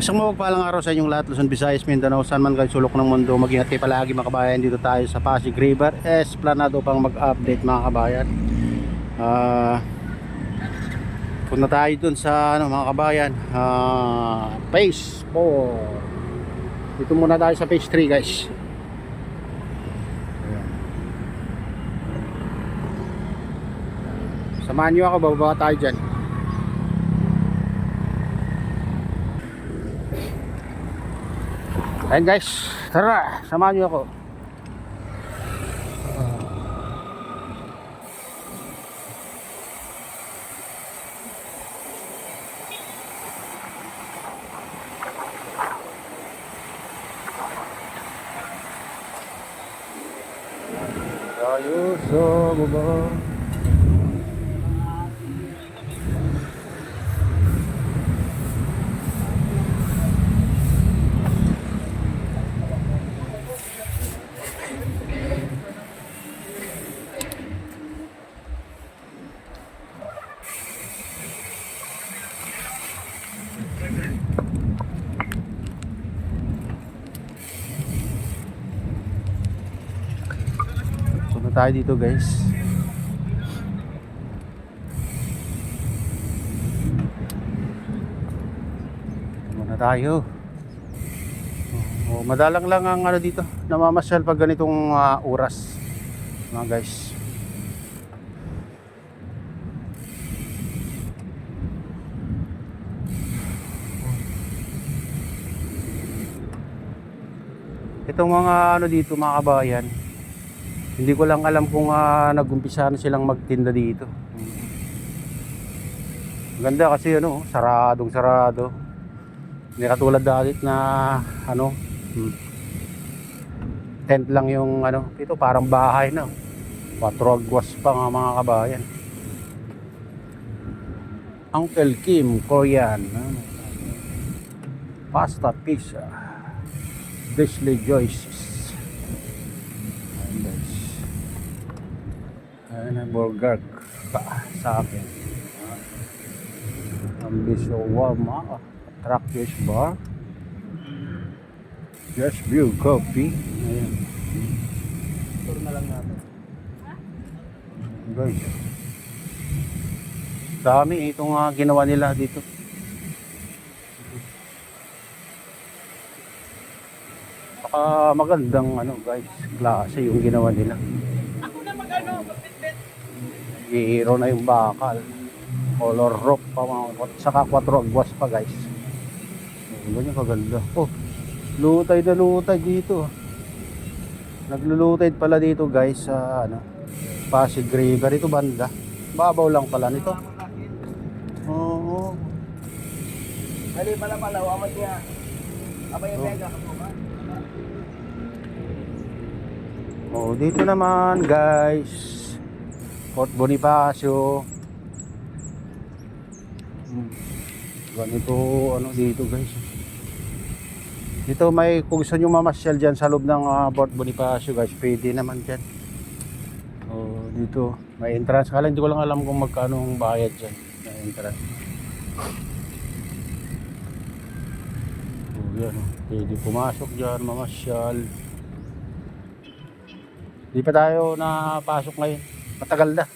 Isang mapagpalang araw sa inyong lahat, Luzon, Visayas, Mindanao, saan man kayo sulok ng mundo. Mag-ingat kayo palagi mga kabayan. Dito tayo sa Pasig River, Esplanado pang mag-update mga kabayan. Punta tayo dun sa mga kabayan, phase 4. Dito muna tayo sa phase 3 guys. Ayan. Samahan nyo ako, bababa tayo dyan. Ayan guys, tara, samahan nyo ako. Tayo sa baba. Tayo dito guys. Muna tayo. Madalang lang ang ano dito, namamasyal pag ganitong oras mga guys. Itong mga ano dito mga kabayan, hindi ko lang alam kung nag-umpisa na silang magtinda dito. Ganda kasi ano, saradong sarado. Hindi katulad dati na ano, tent lang yung ano, ito parang bahay na. 4 agwas pa nga mga kabayan. Uncle Kim Korean, pasta, pizza, Disney Joyces. Ayan ang burger pa sa akin. Ambisyo warma, Trackers bar, Just Brew coffee. Ayan. Tour na lang natin. Guys, dami itong ginawa nila dito. Baka magandang ano guys, klase yung ginawa nila. Hero na yung bakal, color rock pa mga, saka 4 agwas pa guys. Ganyan kaganda. Oh, lutay na lutay dito. Naglulutay pala dito guys sa ano, Pasig River. Ito banda, babaw lang pala nito. Oo. Ali pala amat niya. Abay yung mega ka. Oh, dito naman guys, Fort Bonifacio. Ganito ano dito guys. Dito may, kung gusto nyo mamasyal dyan sa loob ng Fort Bonifacio guys, pwede naman dyan. Oh, dito may entrance. Kala hindi ko lang alam kung magkano ang bayad dyan. May entrance. Oh, yan oh. Pwede pumasok dyan, mamasyal. Di pa tayo napasok ngayon. Matagal na.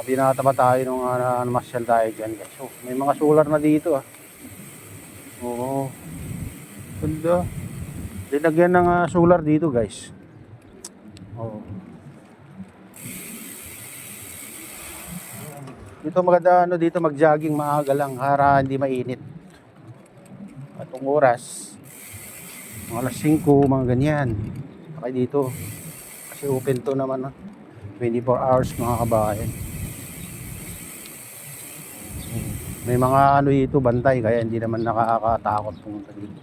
Binata pa tayo nung namasyal tayo dyan guys. So, may mga solar na dito Oo. Ganda. Linagyan ng solar dito guys. Oo. Dito maganda ano dito, mag-jogging maaga lang para hindi mainit. Atong oras, mga alas 5, mga ganyan. Okay dito. Kasi open to naman 24 hours mga kabayan. May mga ano dito bantay kaya hindi naman nakakatakot pumunta dito.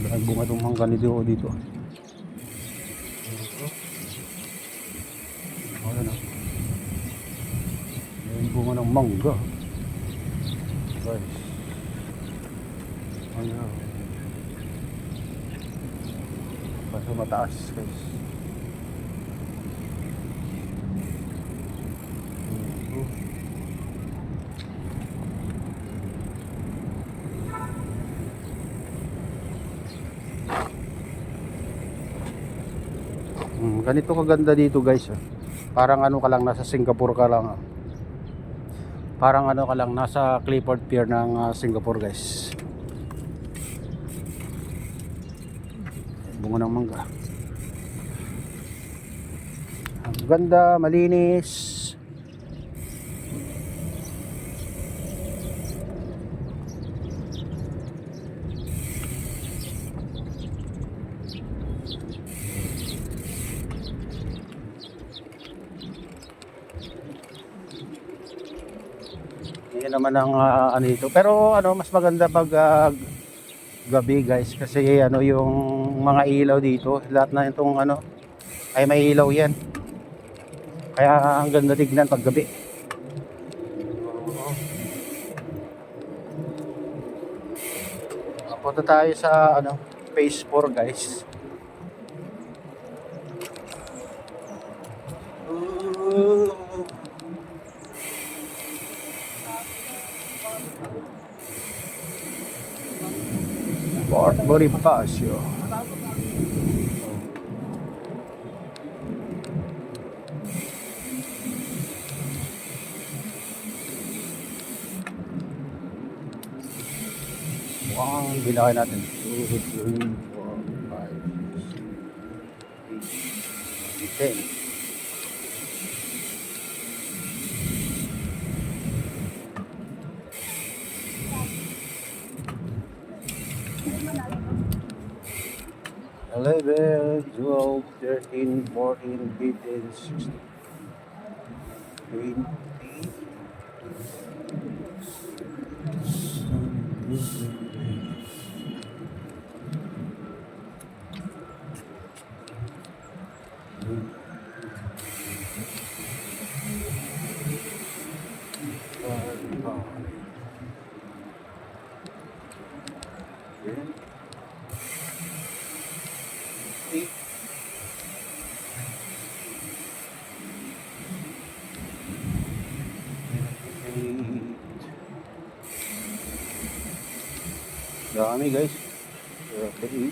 Dahil bunga itong mangga dito. Ayan o. Ayan bunga ng mangga. Guys. Ayan. Kaso mataas guys. Ganito kaganda dito guys. Parang ano ka lang, nasa Singapore ka lang. Parang ano ka lang, nasa Clifford Pier ng Singapore guys. Bunga ng mangga. Ang ganda, malinis. Yan naman ang ano ito. Pero ano, mas maganda pag gabi guys kasi ano yung mga ilaw dito, lahat na itong ano ay may ilaw yan. Kaya ang ganda tignan pag gabi. Punta tayo sa ano, phase 4 guys. Fort Bonifacio. Wow, bilangin natin. 2, 3, 4, 5, 6, 10. Eleven, 12, 13, 14, 15, 16, 20. Dami guys. Okay.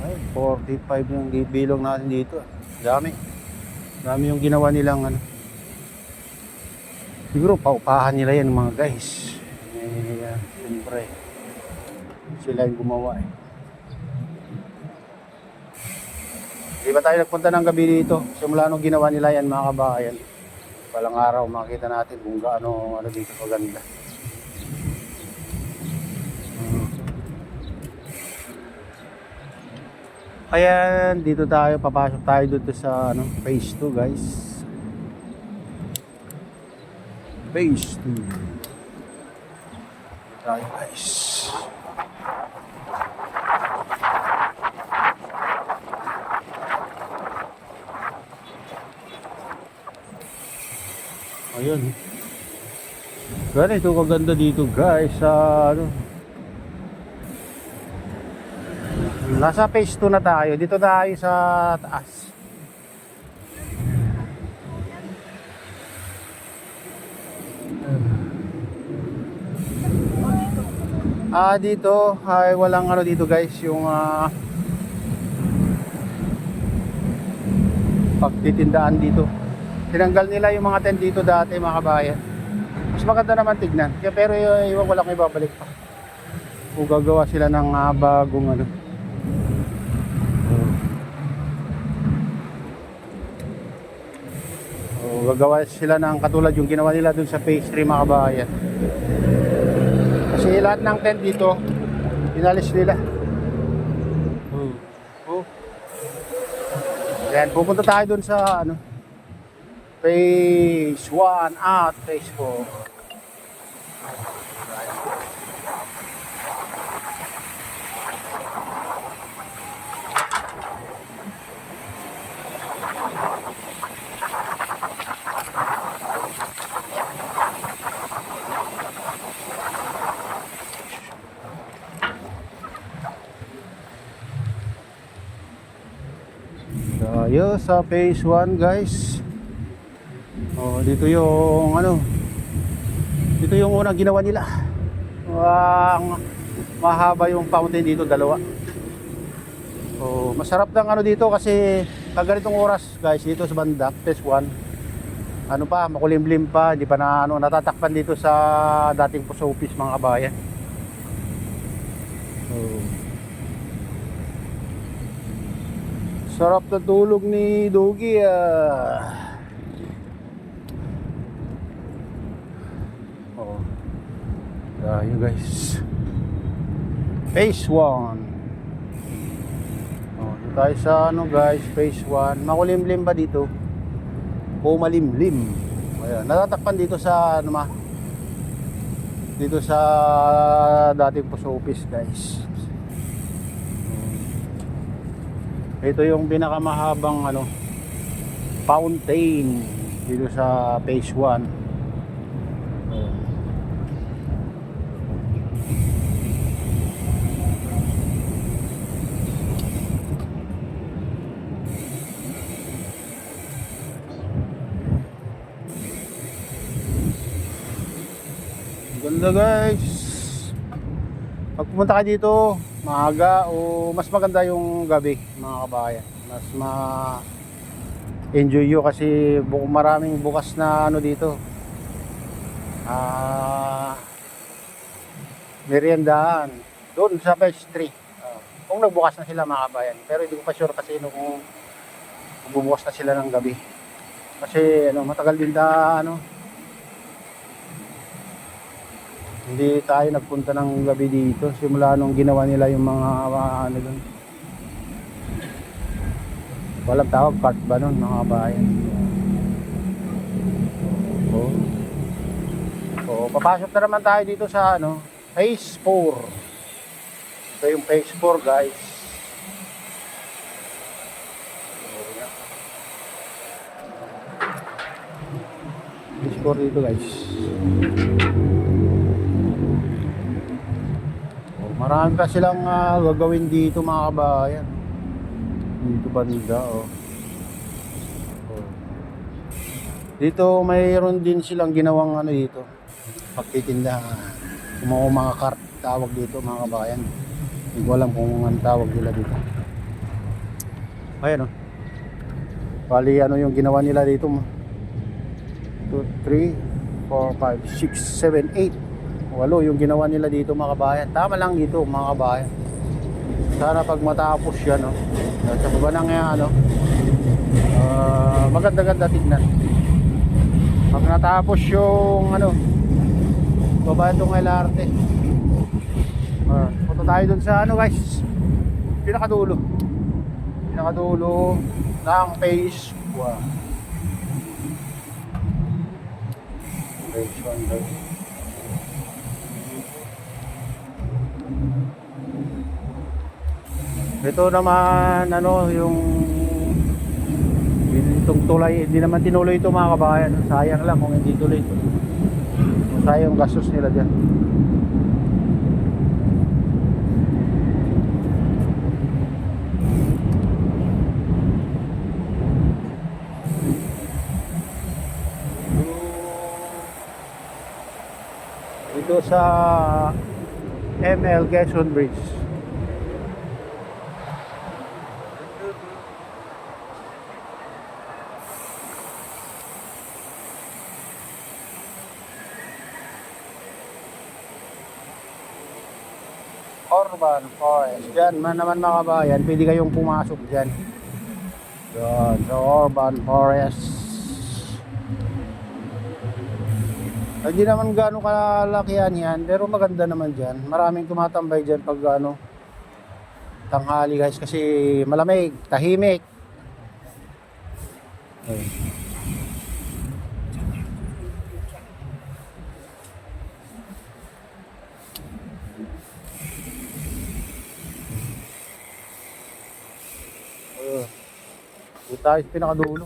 Ay, 45 yung bilog natin dito. Dami. Dami yung ginawa nilang ano. Siguro paupahan nila yan mga guys. Siyempre sila yung gumawa eh. Di ba tayo nagpunta ng gabi dito? Simula nung ginawa nila yan mga kabayan. Palang araw makita natin kung gaano ano dito kaganda. Ayan, dito tayo, papasok tayo dito sa ano, phase 2 guys. Phase 2. Tayo guys. Ayun. Ganito kaganda dito guys sa ano. Nasa phase 2 na tayo. Dito tayo sa taas. Dito ay walang ano dito guys, yung pagtitindaan dito. Tinanggal nila yung mga tent dito dati mga kabayan. Mas maganda naman tignan. Kaya pero iwan ko lang ibabalik pa. Kung gagawa sila ng bagong ano. Gagawa sila ng katulad yung ginawa nila dun sa phase 3 mga kabayan. Kasi lahat ng tent dito inalis nila. Yan, pupunta tayo dun sa ano, phase 1 at phase 4. Tayo sa phase 1 guys. Oh, dito yung ano. Dito yung unang ginawa nila. Ang mahaba yung fountain dito, dalawa. Oh, masarap ng ano dito kasi pag ganitong oras guys dito sa banda, phase 1. Ano pa, makulimlim pa, hindi pa na ano natatakpan dito sa dating post office mga kabayan. Oh. Sarap na tulog ni Dogi Oh. Ayun guys. Phase 1. Oh, dito tayo sa ano guys, phase 1. Makulimlim ba dito? O malimlim. Ayan, natatakpan dito sa ano dito sa dating post office guys. Ito yung pinakamahabang ano fountain dito sa phase 1. Ganda guys. Pag pumunta ka dito maaga o mas maganda yung gabi mga kabayan, mas enjoy nyo kasi maraming bukas na ano dito meriendahan doon sa phase 3 kung nagbukas na sila mga kabayan, pero hindi ko pa sure kasi kung bubukas na sila ng gabi kasi ano, matagal din hindi tayo nagpunta ng gabi dito simula nung ginawa nila yung mga ano doon. Walang tawag, park ba nun mga kabayan. Papasok na naman tayo dito sa ano, phase 4. Ito yung phase 4 guys. Phase 4 dito guys. Marami pa silang gagawin dito mga kabayan. Dito banda Dito mayroon din silang ginawang ano dito. Pagtitindahan. Mga cart tawag dito mga kabayan. Hindi ko alam kung anong tawag nila dito. Ayan Bali ano yung ginawa nila dito 2, 3, 4, 5, 6, 7, 8 walo yung ginawa nila dito mga kabayan. Tama lang dito mga kabayan. Sana pag matapos yan sa baba ng maganda-ganda tignan. Pag natapos yung baba itong LRT. Punta tayo dun sa guys, pinakadulo ng phase 1. Phase 1 guys. Ito naman yung itong tulay, hindi naman tinuloy ito mga kabayan. Sayang lang kung hindi tuloy ito. Sayang gastos nila dyan. Ito sa ML Quezon Bridge. Urban Forest. Diyan naman mga kabayan, pwede kayong pumasok dyan. Yan, sa Urban Forest. Hindi naman gano'ng kalakihan yan, pero maganda naman dyan. Maraming tumatambay dyan pag tanghali guys, kasi malamig, tahimik. Dito tayo sa pinakadulo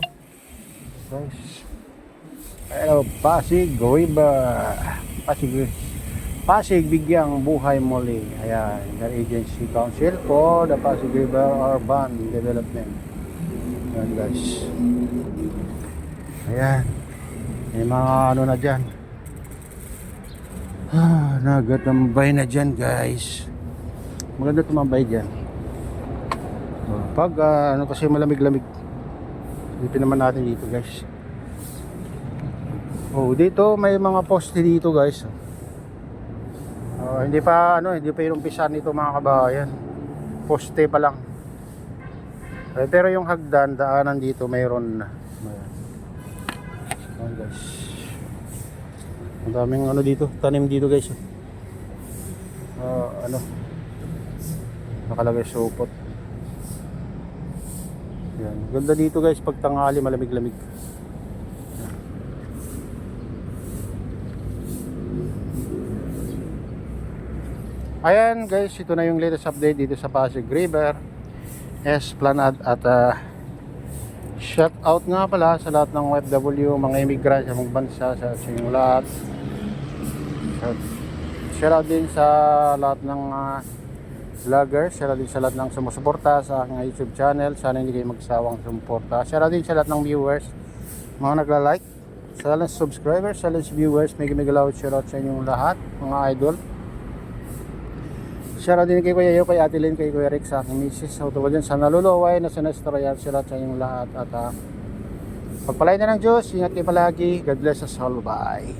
guys. Hello, Pasig River. Pasig bigyang buhay muli. Ayan, the Agency Council for the Pasig River Urban Development. Yan guys. Ayan. May mga ano na dyan. Nagatambay na dyan guys. Maganda tumambay dyan. Pag ano kasi malamig-lamig. Dito naman natin dito guys. Dito may mga poste dito guys. Hindi pa yung umpisan nito mga kabayan. Poste pa lang. Pero yung hagdan, daanan dito mayroon na. Ayan guys. Ang daming ano dito, tanim dito guys. Nakalagay supot. Yan. Ganda dito guys pag tanghali, malamig-lamig. Ayan guys, ito na yung latest update dito sa Pasig River Esplanade at shout out nga pala sa lahat ng OFW, mga immigrant sa mga bansa, sa inyong lahat. Shout out din sa lahat ng vloggers, shout out din sa lahat ng sumusuporta sa aking YouTube channel. Sana hindi kayo magsawang sumuporta. Shout out din sa lahat ng viewers, mga nagla-like, sa lahat ng subscribers, sa lahat ng viewers. May galaw shout out sa inyong lahat, mga idol. Shoutout din kay Kuya Yo, kay Ate Lynn, kay Kuya Rick, sa aking misis. Sa utubad din sa naluluway na sinestoryan, shoutout sa inyong lahat. At pagpalain na ng Diyos, ingat kayo palagi. God bless us all. Bye.